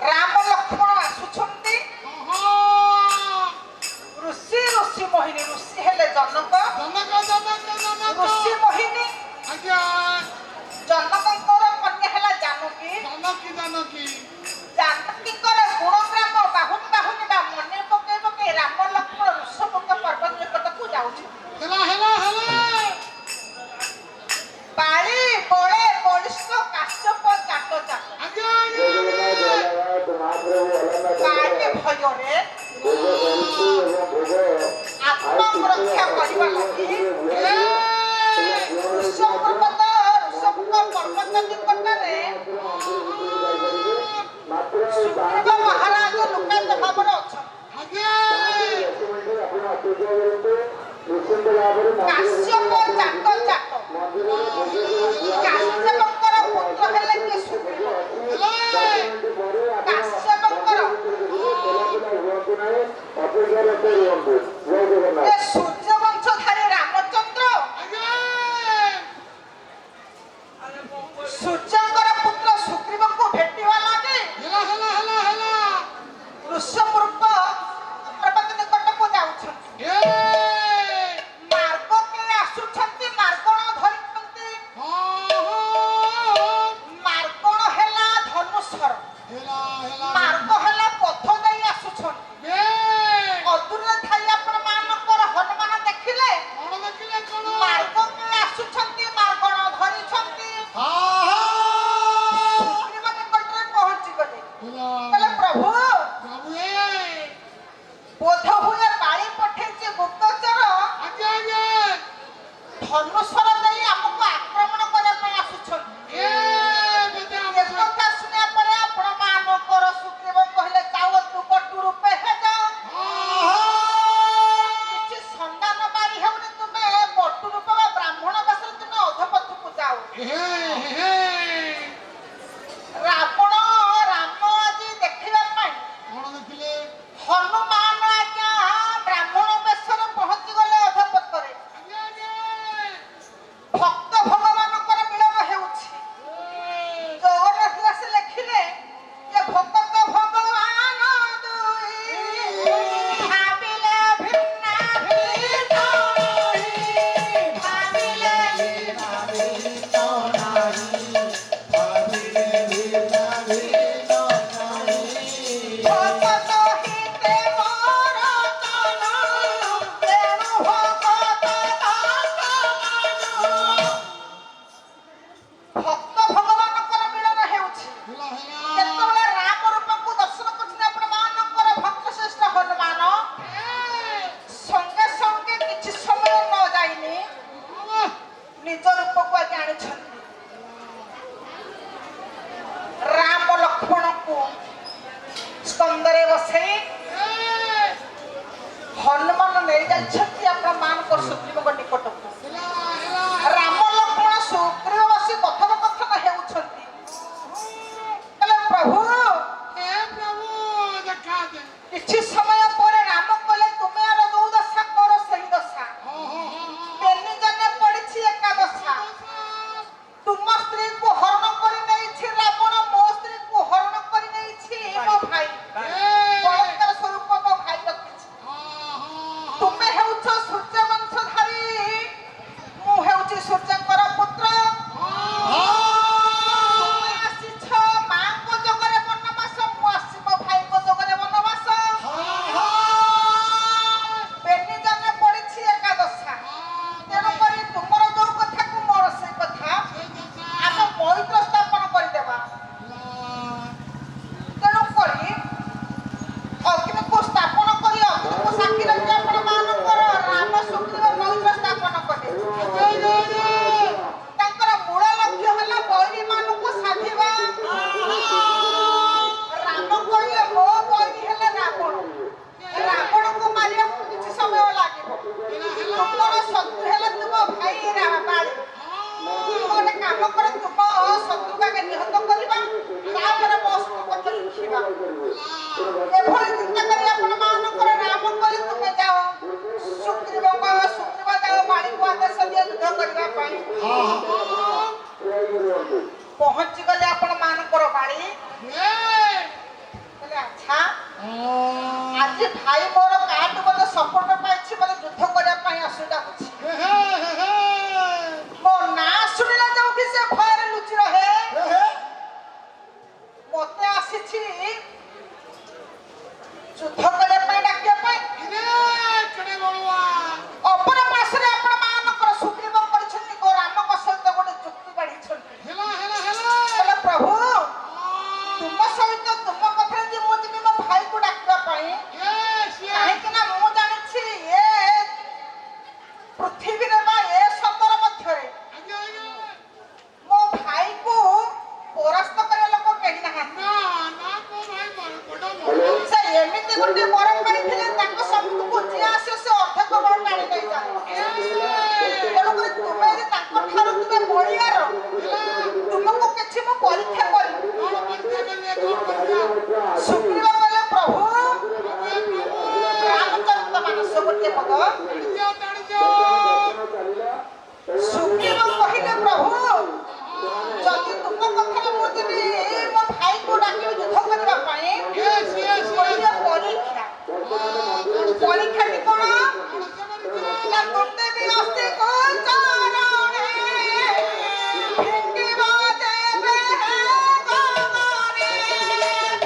ରାମ ଲକ୍ଷ୍ମଣ ଆସୁଛନ୍ତି। ଓହୋ ଋଷି ଋଷି ମୋହିନୀ ଋଷି ହେଲେ ଜନକ, ଋଷି ମୋହିନୀ ଆଜ୍ଞା ଜନକଙ୍କର କନ୍ୟା ହେଲା ଜାନକୀ। ଜାନକୀ ଜାନକୀଙ୍କର ଗୁଣଗ୍ରାମ ବାହୁନି ବାହୁନି ବା ମନେ ପକେଇ ପକେଇ ରାମ ଲକ୍ଷ୍ମଣ ଋଷଭଙ୍କ ପର୍ବତ ନିକଟକୁ ଯାଉଛନ୍ତି। ହେଲା ହେଲା ହେଲା ବାଳି ବଳେ ବଳିଷ୍ଠ କାଶ୍ୟପ ଚାଟ ଚାଟ ଆଜ୍ଞା ଆଜ୍ଞା କାଳେ ଭୟରେ ଆତ୍ମରକ୍ଷା କରିବା ଲାଗି ଋଷଭଙ୍କ ପର୍ବତ ନିକଟରେ ସୁଗ୍ରୀବ ମହାରାଜ ଲୁକାୟିତ ଭାବରେ ଅଛନ୍ତି। ଆଜ୍ଞା କାଶ୍ୟପ ଚାଟ ଚାଟ କାଶ୍ୟପଙ୍କର ପୁତ୍ର ହେଲେ କିଏ? ସୁଗ୍ରୀବ। କାଶ୍ୟପଙ୍କର ଏ ସୂର୍ଯ୍ୟବଂଶଧାରୀ ରାମଚନ୍ଦ୍ର ସୂର୍ଯ୍ୟଙ୍କର ପୁତ୍ର ସୁଗ୍ରୀବଙ୍କୁ ଭେଟିବା ଲାଗି ଋଷଭୂପ ପର୍ବତ ନିକଟକୁ ଯାଉଛନ୍ତି। ମାର୍ଗ କେହି ଆସୁଛନ୍ତି, ମାର୍ଗଣ ଧରିଛନ୍ତି। ମାର୍ଗଣ ହେଲା ଧନୁଷର, ମାର୍ଗ ହେଲା ପଥ ଦେଇ ଆସୁଛନ୍ତି। ଅଦୂରରେ ଥାଇ ଆପଣ ମାନଙ୍କର ହନୁମାନ ଦେଖିଲେ ମାର୍ଗ କେହି ଆସୁଛନ୍ତି, ମାର୍ଗଣ ଧରିଛନ୍ତି। ସୁଗ୍ରୀବ ନିକଟରେ ପହଞ୍ଚିଗଲେ। କହିଲେ ପ୍ରଭୁ ବୋଧ ହୁଏ ବାଳି ପଠେଇଛି ଗୁପ୍ତଚର ଧନୁଷର ଦେଇ ଆମକୁ ଆକ୍ରମଣ କରିବା ପାଇଁ ଆସୁଛନ୍ତି। ଏକଥା ଶୁଣିବା ପରେ ଆପଣ ମାନଙ୍କର ସୁଗ୍ରୀବ କହିଲେ ଯାଅ ତୁ ବଟୁ ରୂପେ ହେ ଯାଅ। କିଛି ସନ୍ଧାନ ପାଇ ହେଉନି, ତୁମେ ବଟୁ ରୂପ ବା ବ୍ରାହ୍ମଣ ବେଶରେ ତୁମେ ଅଧପଥକୁ ଯାଅ। ରାବଣ ରାମ ଆଜି ଦେଖିବା ପାଇଁ ହନୁମାନ ଆଜ୍ଞା ବ୍ରାହ୍ମଣ ବେଶରେ ପହଞ୍ଚିଗଲେ ଅଧପଥରେ। ଭକ୍ତ ଭଗବାନଙ୍କର ମିଳନ ହେଉଛି। ଜଗନ୍ନାଥ ଦାସ ଲେଖିଲେ ଯେ ଭକ୍ତ ଭଗବାନ ଦୁଇ ଭାବିଲେ ଭିନ୍ନ ଭିନ୍ନ ଭାବିଲେ ଭଗତ ହିତେ ମୋର ତନ ତେଣୁ ଭଗତ ଦାସ ଭକ୍ତ ଭଗବାନଙ୍କର ମିଳନ ହେଉଛି। ଯେତେବେଳେ ରାମ ରୂପକୁ ଦର୍ଶନ କରୁଛନ୍ତି ଆପଣ ମାନଙ୍କର ଭକ୍ତ ଶ୍ରେଷ୍ଠ ହନୁମାନ ସଙ୍ଗେ ସଙ୍ଗେ କିଛି ସମୟ ନ ଯାଇନି ନିଜ ରୂପକୁ ଆଜି ଆଣିଛନ୍ତି। ରାମ ଲକ୍ଷ୍ମଣଙ୍କୁ ସ୍କନ୍ଧରେ ବସେଇ ହନୁମାନ ନେଇ ଯାଇଛନ୍ତି ଆପଣ ମାନଙ୍କର ସୁଗ୍ରୀବଙ୍କ ନିକଟକୁ। ରାମ ଲକ୍ଷ୍ମଣ ସୁଗ୍ରୀବ ବସି କଥୋପକଥନ ହେଉଛନ୍ତି। କହିଲେ ପ୍ରଭୁ କିଛି ସମୟ ପରେ ରାମ କହିଲେ ତୁମେ ଆର ଯୋଉ ଦଶା କର ସେହି ଦଶା। ବେନି ଜନେ ପଡିଛି ଏକାଦଶା। ତୁମ ସ୍ତ୍ରୀକୁ ହରଣ କରି ନେଇଛି ରାବଣ, ମୋ ସ୍ତ୍ରୀକୁ ହରଣ କରି ନେଇଛି ମୋ ଭାଇ। ବଳାତ୍କାର ସ୍ୱରୂପ ମୋ ଭାଇ ରଖିଛି। ତୁମେ ହେଉଛ ସୂର୍ଯ୍ୟବଂଶଧାରୀ ପହଞ୍ଚି ଗଲେ ଆପଣ ମାନଙ୍କର ବାଡ଼ି। ଏ କହିଲେ ଆଚ୍ଛା ଆଜି ଭାଇ ମୋର କାହାଠୁ ବୋଧେ ସପୋର୍ଟ ପାଇଛି, ବୋଧେ ଯୁଦ୍ଧ କରିବା ପାଇଁ ଅସୁବିଧା ହଉଛି। ମୋ ନାଁ ଶୁଣିଲେ ଯୋଉଠି ସେ ଭୟରେ ଲୁଚି ରହେ, ମତେ ଆସିଛି ଯୁଦ୍ଧ କରିବା ପାଇଁ ଡାକିବା ପାଇଁ। ଅପର ପାର୍ଶ୍ୱରେ ଆପଣ ମାନଙ୍କର ସୁଗ୍ରୀବ କରିଛନ୍ତି ଓ ରାମଙ୍କ ସହିତ ଗୋଟେ ଯୁକ୍ତି ବାଢିଛନ୍ତି। କହିଲେ ପ୍ରଭୁ ତୁମ ସହିତ ତୁମ କଥାରେ ଯେ ମୁଁ ଯିବି ମୋ ଭାଇକୁ ଡାକିବା ପାଇଁ, କାହିଁକି ନା ମୁଁ ଜାଣିଛି ଏ ପୃଥିବୀରେ ବା ଏ ସମର ମଧ୍ୟରେ ମୋ ଭାଇକୁ ପରାସ୍ତ କରିବା ଲୋକ କେହି ନାହାନ୍ତି। ସେ ଏମିତି ଗୋଟେ ବର ପାଇଥିଲେ ତାଙ୍କ ସବୁକୁ ଯିଏ ଆସିବ ସେ ଅର୍ଦ୍ଧେକ ବର ଟାଣି ନେଇଯାଏ। ତେଣୁକରି ତୁମେ ଯଦି ତାଙ୍କ ଠାରୁ ତୁମେ ବଳିଆର, ତୁମକୁ କିଛି ମୁଁ ପରୀକ୍ଷା କରିବି। ସୁଗ୍ରୀବ କହିଲେ ପ୍ରଭୁ ରାମଚରିତ ମାନସ ଗୋଟିଏ ପଦ। ସୁଗ୍ରୀବ କହିଲେ ପ୍ରଭୁ ଯଦି ତୁମ କଥାରେ ମୁଁ ଯିବି ମୋ ଭାଇକୁ ଡାକିବି ଯୁଦ୍ଧ କରିବା ପାଇଁ, ଗୋଟିଏ ପରୀକ୍ଷାଟି କଣ ନା ତୁଣ୍ଡେ ବି ଅସ୍ତି ଗୋଚରଣେ ଫିଙ୍ଗିବ ଦେବେ ଗଗନେ,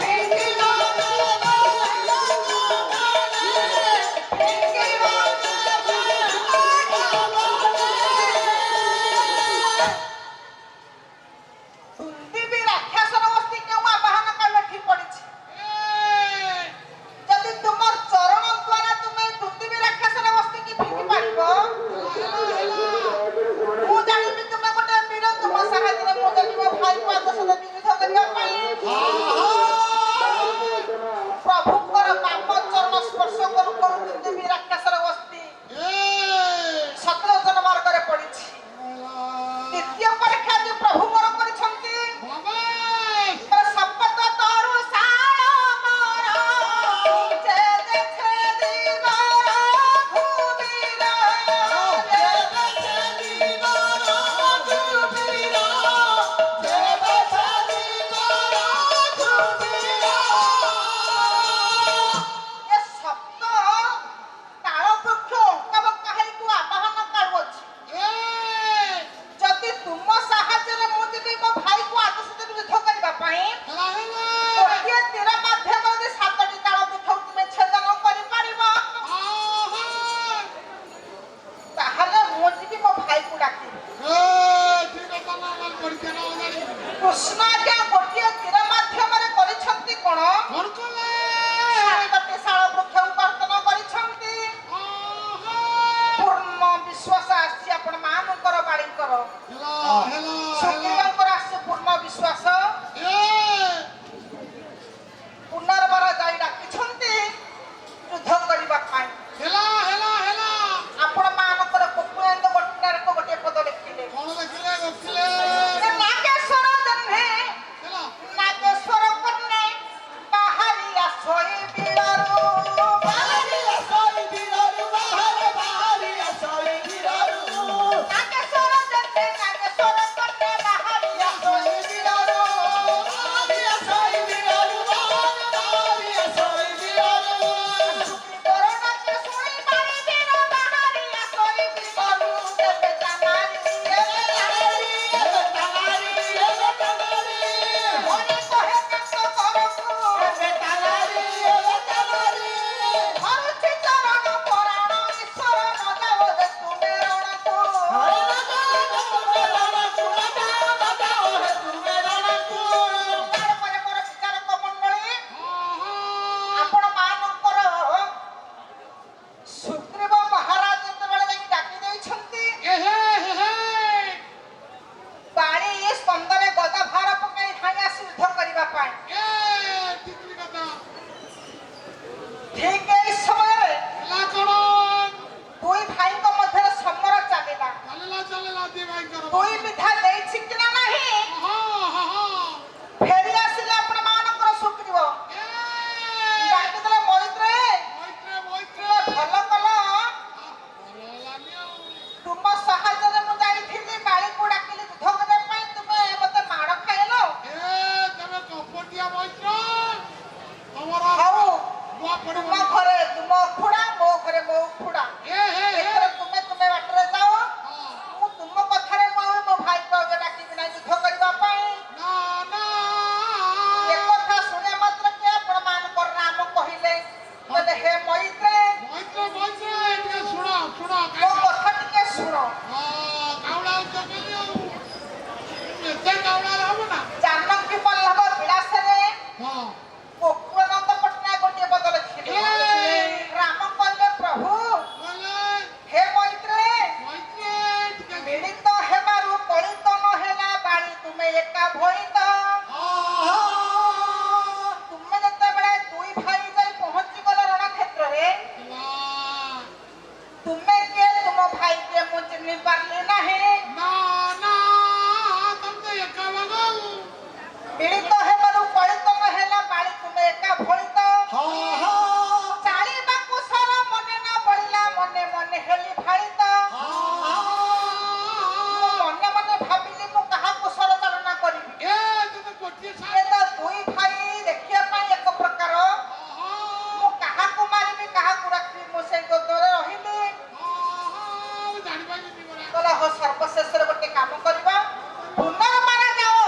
ଫିଙ୍ଗିବ ଦେବେ ଗଗନେ, ଫିଙ୍ଗିବ ଦେବେ ଗଗନେ। ତୁଣ୍ଡି ବି ରାକ୍ଷସର ବସ୍ତି କେଉଁ ଆବାହନ କରିବା ଠିକ ପଡିଛି। ଯଦି ତୁମର ଚରଣ ଦ୍ୱାରା ତୁମେ ତୁଣ୍ଡି ବି ରାକ୍ଷସର ବସ୍ତି କି ଫିଙ୍ଗି ପାରିବ, ମୁଁ ଜାଣିବି ତୁମେ ଗୋଟେ ବୀର। ତୁମ ସାହାଯ୍ୟରେ ମୁଁ ଯଦି ମୋ ଭାଇକୁ ଆଦେଶ ଦେବି ଯୁଦ୍ଧ କରିବା ପାଇଁ। ପ୍ରଭୁଙ୍କର ବାମ ଚରଣ ସ୍ପର୍ଶ କରୁ କରୁ ତୁଣ୍ଡି ବି ରାକ୍ଷସର ବସ୍ତି 17 ଜନ ମାର୍ଗରେ ପଡିଛି। ଦ୍ୱିତୀୟ ପରୀକ୍ଷା ଯେ ପ୍ରଭୁ ମୋର କରିଛନ୍ତି, ଶପଥ ତରୁ ଶାଳ ମୋର ଛେଦେ ଛେଦିବାର ଭୂମିର, ଛେଦେ ଛେଦିବାର ଭୂମିର, ଛେଦେ ଛେଦିବାର ଭୂମିର। ଏ ସପ୍ତ ତାଳ ବୃକ୍ଷ ଅଙ୍କାବଙ୍କା ହେଇକୁ ଆବାହନ କାଢୁଅଛି। ଯଦି ତୁମ ସାହାଯ୍ୟରେ ମୁଁ ଯଦି ମୋ ଭାଇକୁ ଆଦେଶ ଦେବି ଯୁଦ୍ଧ କରିବା ପାଇଁ, ଗୋଟିଏ ତୀର ମାଧ୍ୟମରେ 7ଟି ତାଳ ବୃକ୍ଷକୁ ତୁମେ ଛେଦନ କରିପାରିବ, ତାହେଲେ ମୁଁ ଯିବି ମୋ ଭାଇକୁ ଡାକିବି। କୃଷ୍ଣ ଆଜ୍ଞା ଗୋଟିଏ ତୀର ମାଧ୍ୟମରେ କରିଛନ୍ତି କଣ, 7ଟି ଶାଳ ବୃକ୍ଷକୁ କର୍ତ୍ତନ କରିଛନ୍ତି। ପୂର୍ଣ୍ଣ ବିଶ୍ୱାସ ଆସିଛି ଆପଣ ମାନଙ୍କର ବାଣୀଙ୍କର। ସୁଗ୍ରୀବଙ୍କର ଆସିଛି ପୂର୍ଣ୍ଣ ବିଶ୍ୱାସ। ପୁନର୍ବାର ଯାଇ ଡାକିଛନ୍ତି ଯୁଦ୍ଧ କରିବା ପାଇଁ। ଆପଣ ମାନଙ୍କର ଗୋପୀନାଥ ଗୋଟିଏ ପଦ ଲେଖିଲେ, ନାଗେଶ୍ୱର ଜହ୍ନେ ଭଳିତ ତୁମେ ଯେତେବେଳେ ଦୁଇ ଭାଇ ଯାଇ ପହଞ୍ଚିଗଲ ରଣକ୍ଷେତ୍ରରେ ତୁମେ କିଏ ତୁମ ଭାଇ କିଏ ମୁଁ ଚିହ୍ନି ପାରିଲି ନାହିଁ। ମିଳିତ ହେବାରୁ କଳିତ ହେଲା ବାଳି ତୁମେ ଏକା ଭଳିତ ଚାଳିବାକୁ ସର ମନେ ନ ବଳିଲା ମନେ ମନେ ହେଲି ଭାଳିତ ମନେ ମନେ ଭାବିଲି ମୁଁ କାହାକୁ ସର ଚାଳନା କରିବି। ଏ ତ ଦୁଇ ଭାଇ ଦେଖିବା ପାଇଁ ଏକ ପ୍ରକାର ମୁଁ କାହାକୁ ମାରିବି କାହାକୁ ରଖିବି ମୁଁ ସେଇ ଦ୍ୱନ୍ଦ୍ୱରେ ରହିଲି। କହିଲା ହଉ ସର୍ବଶେଷରେ ଗୋଟେ କାମ କରିବା ପୁନର୍ବାର ଯାଅ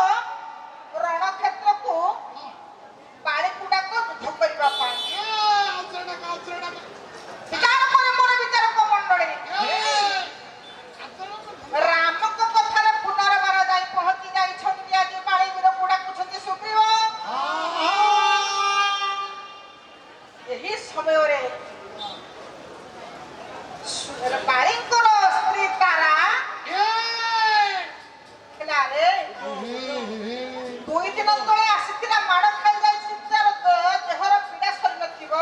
ରଣକ୍ଷେତ୍ରକୁ ବାଳିକୁ ଡାକ ଯୁଦ୍ଧ କରିବା ପାଇଁ। ବିଚାର ପରେ ମୋର ବିଚାରକ ମଣ୍ଡଳୀ ରାମଙ୍କ କଥାରେ ପୁନର୍ବାର ଯାଇ ପହଞ୍ଚି ଯାଇଛନ୍ତି ଆଜି ବାଳି ବୀରକୁ ଡାକୁଛନ୍ତି ସୁଗ୍ରୀବ। ଏହି ସମୟରେ ବାଳିଙ୍କର ସ୍ତ୍ରୀ ତାରା ରେ ଦୁଇ ଦିନ ତଳେ ଆସିଥିଲା ମାଡ଼ ଖାଇଯାଇଛି ତାର ଦେହର ପୀଡ଼ା ସରିନଥିବ।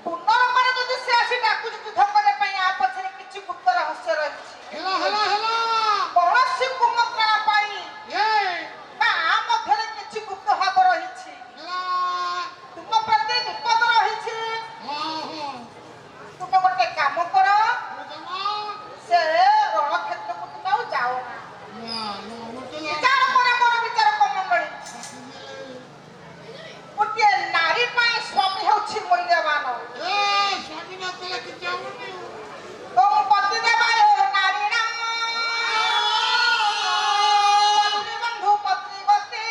ପୁନର୍ବାର ଯଦି ସେ ଆସି ଡାକୁଛି ଯୁଦ୍ଧ କରିବା ପାଇଁ ଆ ପଛରେ କିଛି ଗୁପ୍ତ ରହସ୍ୟ ରହିଛି। କୌଣସି କୁମନ୍ତ୍ରଣା ପାଇଁ ବା ଆ ମଧ୍ୟରେ କିଛି ଗୁପ୍ତ ଭାବ ରହିଛି। ତୁମ ପ୍ରତି ବିପଦ ରହିଛି। ତୁମେ ଗୋଟେ କାମ କର ସେ ରଣକ୍ଷେତ୍ରକୁ ତୁମେ ଆଉ ଯାଅ ନା। ବିଚାର ପରେ ମୋର ବିଚାରକ ମଣ୍ଡଳୀ ଗୋଟିଏ ନାରୀ ପାଇଁ ସ୍ୱାମୀ ହେଉଛି ମୂଲ୍ୟବାନ। ଓଁ ପତିଦେବା ନାରୀଣା ବନ୍ଧୁ ପତ୍ନୀବତୀ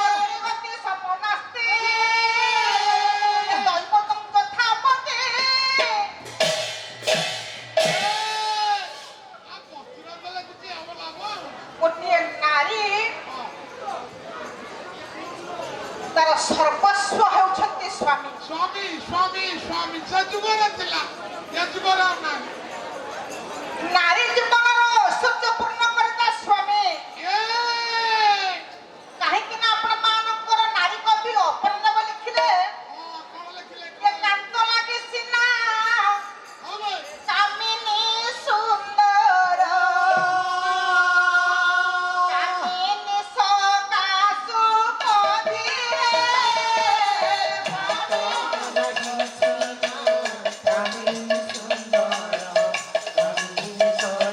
ପତ୍ନୀବତୀ ସପନାସ୍ତି ଦୈବତଂ ଯଥାପତି। ଗୋଟିଏ ନାରୀ ତାର ସର୍ବସ୍ୱ ହେଉଛନ୍ତି ସ୍ୱାମୀ। ନାରୀ ଜୀବନର ଐଶ୍ୱର୍ଯ୍ୟ ପୂର୍ଣ୍ଣ କରେ ତା ସ୍ୱାମୀ। କାହିଁକି ନା ଆପଣ ମାନଙ୍କର ନାରୀ କବି ଅପର୍ଣ୍ଣବ ଲେଖିଲେ ଏକାନ୍ତ ଲାଗି ସିନା କାମିନୀ ସୁନ୍ଦର କାମିନୀ ସକାଶୁ ପଦିଏ ସୁନ୍ଦର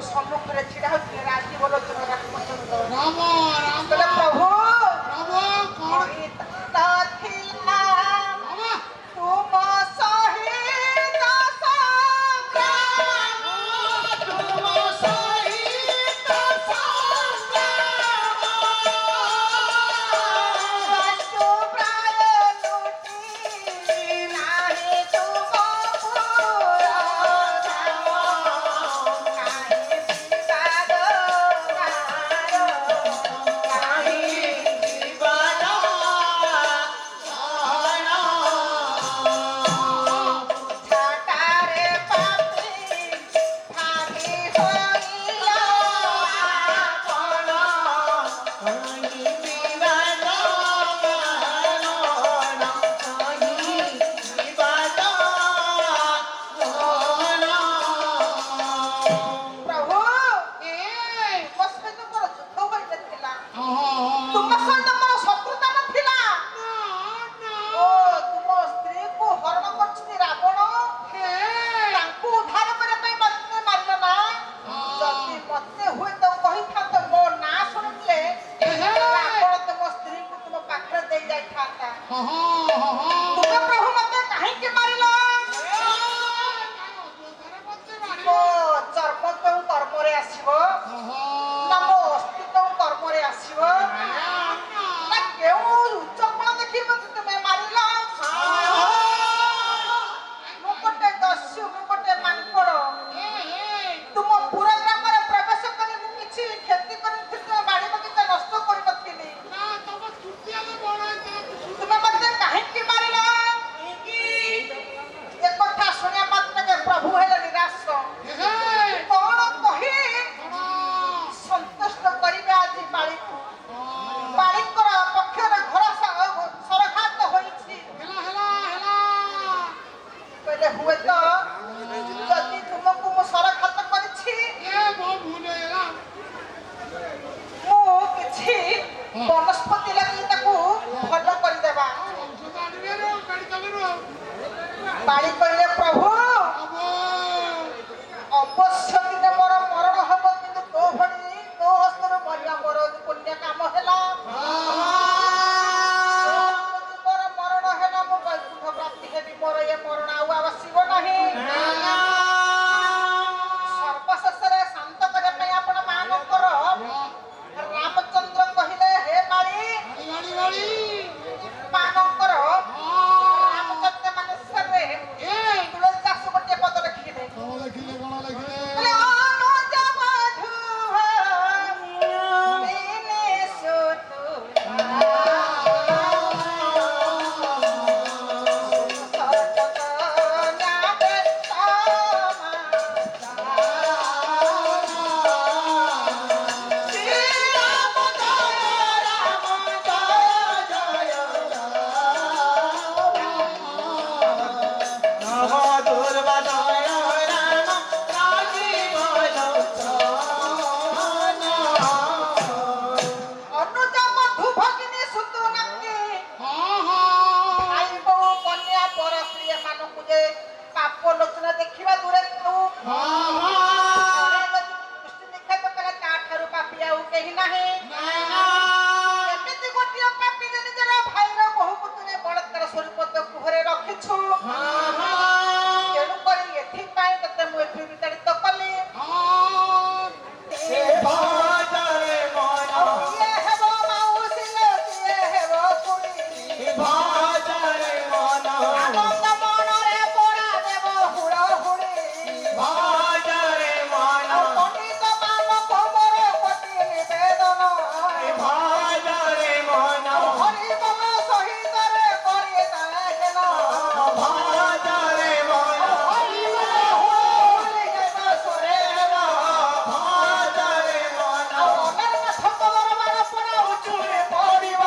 ସମ୍ମୁଖରେ ଛିଡ଼ା ହୋଇଥିଲେ ରାଜୀବ ଲୋଚନ ରାମଚନ୍ଦ୍ର। ରାମ କହିଲେ ପ୍ରଭୁ ରାମ କଣ ଥିଲା ରାମ ତୁମ ସହିତ ସଂଗ୍ରାମ ତୁମ ସହିତ ସଂଗ୍ରାମ ଅଶ୍ରୁ ପ୍ରାୟ ଲୁଟି ନାହିଁ ତୁମ ପୁରଧାମ। କାହିଁ ବିବାଦ ମାର, କାହିଁ ଜୀବନ ଝାଟାରେ ପାପି ଭାଗି ହୋଇଲ ଆପଣ। ପ୍ରଭୁ ଏ ତୁମ ସହିତ ମୋର ଯୁଦ୍ଧ ହୋଇନଥିଲା, ଓହୋ ତୁମ ସହିତ ମୋର ଶତ୍ରୁତା ନଥିଲା। ନା ଓ ତୁମ ସ୍ତ୍ରୀକୁ ହରଣ କରିଛନ୍ତି ରାବଣ, ହେ ତାଙ୍କୁ ଉଦ୍ଧାର କରିବା ପାଇଁ ମୋତେ ମାରିଲ ନା। ଯଦି ମୋତେ ହୁଏତ କହିଥାନ୍ତ ମୋ ନାଁ ଶୁଣିଥିଲେ ରାବଣ ତୁମ ସ୍ତ୍ରୀକୁ ତୁମ ପାଖରେ ଦେଇ ଯାଇଥାନ୍ତା। ତୁମେ ପ୍ରଭୁ ମୋତେ କାହିଁକି ମାରିଲ? ମୋ ଚର୍ମ କେଉଁ କର୍ମରେ ଆସିବ, ନା ମୋ ଅସ୍ଥି କେଉଁ କର୍ମରେ ଆସିବ, ନା କେଉଁ ଉଚ୍ଚ ଗୁଣ ଦେଖି ମୋତେ ତୁମେ ମାରିଲ? ମୁଁ ଗୋଟେ ଦସ୍ୟୁ, ମୁଁ ଗୋଟେ ମାଙ୍କଡ଼। ତୁମ ପୁର ଗ୍ରାମରେ ପ୍ରବେଶ କରି ମୁଁ କିଛି କ୍ଷତି କରିନଥିଲି, ତୁମେ ବାଡ଼ି ବଗିଚା ନଷ୍ଟ କରିନଥିଲି। ତୁମେ ମୋତେ କାହିଁକି ମାରିଲ? ଏ କଥା ଶୁଣିବା ମାତ୍ରକେ ପ୍ରଭୁ ହେଲେ ନିରାଶ। କଣ କହି ସନ୍ତୁଷ୍ଟ କରିବେ ଆଜି ବାଳିକୁ? ବାଳିଙ୍କର ପକ୍ଷରେ ଘର ସରଘାତ ହୋଇଛି। କହିଲେ ହୁଏତ ଯଦି ତୁମକୁ ମୁଁ ସରଘାତ କରିଛି, ମୁଁ କିଛି ବନସ୍ପତି ଲାଗି ତାକୁ ଭଲ କରିଦେବା। ବାଳି କହିଲେ ପ୍ରଭୁ ଅବଶ୍ୟ ଦିନେ ମୋର ମରଣ ହବ, କିନ୍ତୁ ତୋ ଭଳି ତୋ ହସ୍ତରୁ ମରିବା ମୋର ପୁଣ୍ୟ କାମ ହେଲା। ଯଦି ମୋର ମରଣ ହେଲା ମୁଁ ବୈକୁଣ୍ଠ ପ୍ରାପ୍ତି ହେବି, ମୋର ଏ ମରଣ ଆଉ ଆସିବ ନାହିଁ। ସର୍ବଶେଷରେ ଶାନ୍ତ କରିବା ପାଇଁ ଆପଣ ମାନଙ୍କର ରାମଚନ୍ଦ୍ର କହିଲେ ହେ ବାଳି ମାନଙ୍କର ରାମଚନ୍ଦ୍ର ମାନସରେ ତୁଳସୀ ଦାସ ଗୋଟିଏ ପଦ ଲେଖିଲେ। କହିଲେ ଅନୁଜ ମଧୁହ ଦିନେଷୁ ଅନୁଜ ମଧୁ ଭଗିନୀ ସୁତୁ ନାକି ଭାଇ ବୋହୁ କନ୍ୟା ପର ସ୍ତ୍ରୀ ଏମାନଙ୍କୁ ଯେ ପାପ ଲୋଚନ ଦେଖିବା ଦୂରେ ଥାଉ, ଜଣେ ଯଦି ଦୃଷ୍ଟି ନିକ୍ଷେପ କଲେ ତା ଠାରୁ ପାପୀ ଆଉ କେହି ନାହିଁ। ଏମିତି ଗୋଟିଏ ପାପୀ ଯେ ନିଜର ଭାଇର ବୋହୂକୁ ତୁମେ ବଳାତ୍କାର ସ୍ୱରୂପ ତୋ ଗୃହରେ ରଖିଛୁ, ତେଣୁକରି ଏଥିପାଇଁ ତତେ ମୁଁ ଏଠୁ ବିତାଡ଼ିତ କଲି। ଆଉ କିଏ ହେବ ମାଉସୀ ଲୋ, କିଏ ହେବ କୁଡ଼ି, ଆନନ୍ଦ ମନରେ ପୋଡ଼ା ଦେବ ହୁଳହୁଳି। ଆଉ ପଣ୍ଡିତ ମାନଙ୍କ ମୋର କୋଟି ନିବେଦନ, ହରିବୋଲ ସହିତରେ କରି ତାହେନ, ହରିବୋଲ ହୁଳହୁଳି ହେବ ସ୍ୱରେ ହେବ। ଆଉ ଅମରନାଥଙ୍କ ଦରବାର ପଡ଼ା ଉଚୁରେ ପଡ଼ିବ।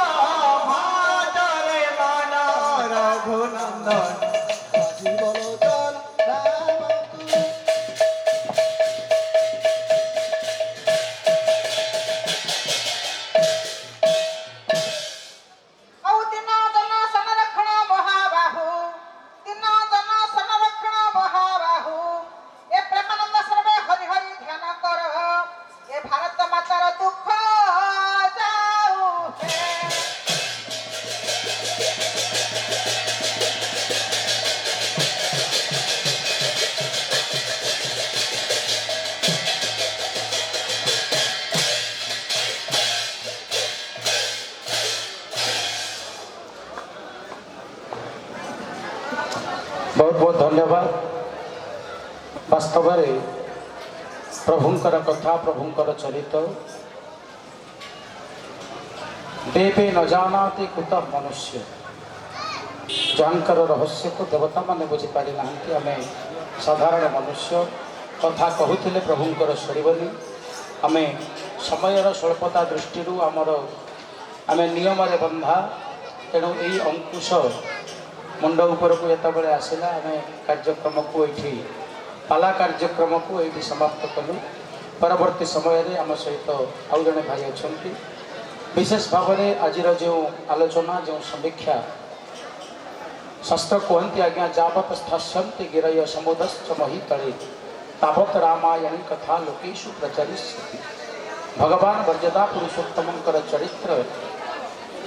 ରଘୁନନ୍ଦନ ଜୀବଲୋଚନ ରାମ ଆଉ ଦିନ ଜନ ସଂରକ୍ଷଣ ମହାବାହୁ, ଦିନ ଜନ ସଂରକ୍ଷଣ ମହାବାହୁ, ଏ ପ୍ରେମାନନ୍ଦ ସର୍ବେ ହରି ହରି ଧ୍ୟାନ କର। बहुत बहुत धन्यवाद वास्तव में प्रभुंकर कथा प्रभुंकर चरित देवे न जानाति कुत मनुष्य जहाँकर रहस्य को देवता माने बुझीपारि ना आम साधारण मनुष्य कथा कहूले प्रभुंकर सड़बनी आम समयर स्वल्पता दृष्टि आमर आम नियम बंधा तेणु यही अंकुश मुंड उपर को जिते आसला आम कार्यक्रम को ये पाला कार्यक्रम को ये समाप्त कलु परवर्ती समय आम सहित आउ जड़े भाई अच्छा विशेष भाव में आज जो आलोचना जो समीक्षा शास्त्र कहती आज्ञा जावत स्थास्यन्ति गिरय समुदश्च मही तले तावत रामायणी कथा लोकेशु प्रचलिष्यति भगवान मर्यादा पुरुषोत्तमंकर चरित्र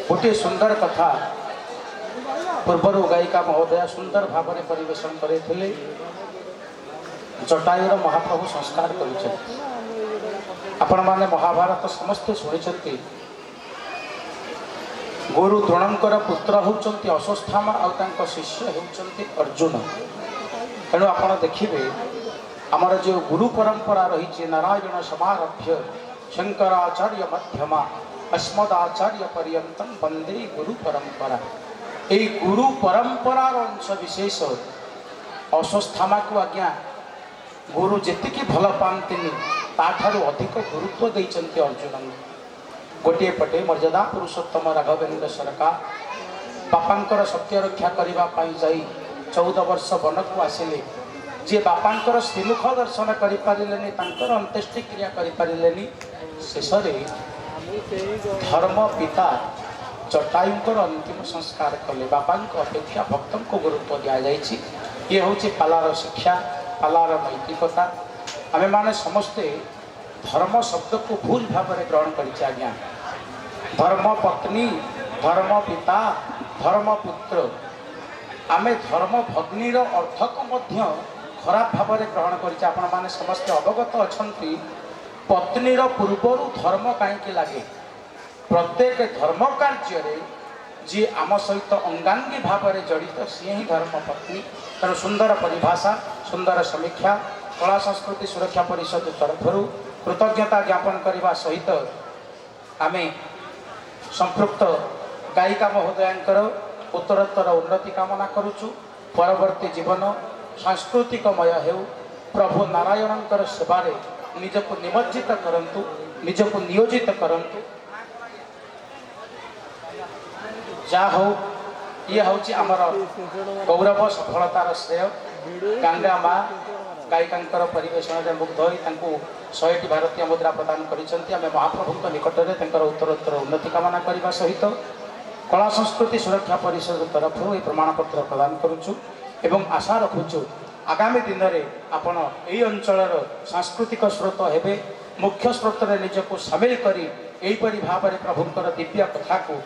गोटे सुंदर कथा पूर्वर गायिका महोदया सुंदर भाव में परिवेशन करते जटायुर महाप्रभु संस्कार कर आपण मैंने महाभारत समस्ते शुणी गुरु द्रोणंकर पुत्र होउचंती अश्वत्थामा और शिष्य होउचंती अर्जुन तेणु आप देखिए आमर जो गुरु परंपरा रही नारायण समारभ्य शंकराचार्य मध्यमा अस्मदाचार्य पर्यंतम वंदे गुरु परंपरा यही गुरु परंपरार अंश विशेष अश्वत्थामा को आज्ञा गुरु जी भल पाती ताठारू अधिक गुरुत्व देते अर्जुन गोटे पटे मर्यादा पुरुषोत्तम राघवेन्द्र सरकार बापांकर सत्य रक्षा करने जाई 14 वर्ष वन को आसिले जी बापांकर श्रीमुख दर्शन करें अंत्येष्टि क्रिया करें शेष धर्म पिता जटायुंकर अंतिम संस्कार कले बापा अपेक्षा भक्त को गुरुत्व दि जाइए ये हूँ पालार शिक्षा पालार नैतिकता आमे माने समस्ते धर्म शब्द को भूल भाव में ग्रहण कर आज्ञा धर्म पत्नी धर्म पिता धर्म पुत्र आमे धर्म भग्नीर अर्थ को खराब भाव में ग्रहण कर समस्ते अवगत अच्छा पत्नीर पूर्वर धर्म कहीं लगे प्रत्येक धर्म कार्य जी आम सहित अंगांगी भाव में जड़ित सी ही धर्म पत्नी तेणु सुंदर परिभाषा सुंदर समीक्षा कला संस्कृति सुरक्षा परिषद तरफ कृतज्ञता ज्ञापन करने सहित आम संपृक्त गायिका महोदयांकर उत्तरोत्तर उन्नति कामना करुचु परवर्ती जीवन सांस्कृतिकमय हो प्रभु नारायणकर सेवारे निजको निमज्जित करंतु निजको नियोजित करंतु जा हो ये हूँ आमर गौरव सफलतार श्रेय गंगा माँ गायिका परिवेशन मुग्ध हो 100टी भारतीय मुद्रा प्रदान कर महाप्रभु निकट में उत्तरोत्तर उन्नति कामना करने सहित कला संस्कृति सुरक्षा परिषद तरफ ये प्रमाणपत्र प्रदान करुचु एवं आशा रखुचु आगामी दिन में आपण यही अंचल सांस्कृतिक स्रोत हेबे मुख्य स्रोत में निजको सामिल करी एहीपरि भाव में प्रभुंकर दिव्य कथा को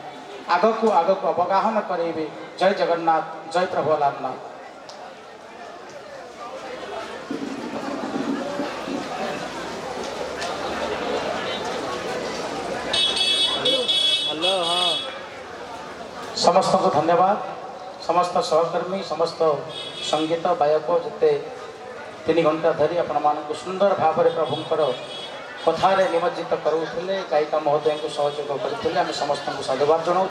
आगक अवगाहन करेबे। जय जगन्नाथ जय प्रभु अलारनाथ। समस्त को धन्यवाद समस्त सहकर्मी समस्त संगीत गायक जिते 3 घंटा धरी आपण मानक सुंदर भाव में प्रभुंकर कथारे निमज्जित करूले गायिका महोदय को सहयोग करते समस्त को साधुवाद जनाऊँ।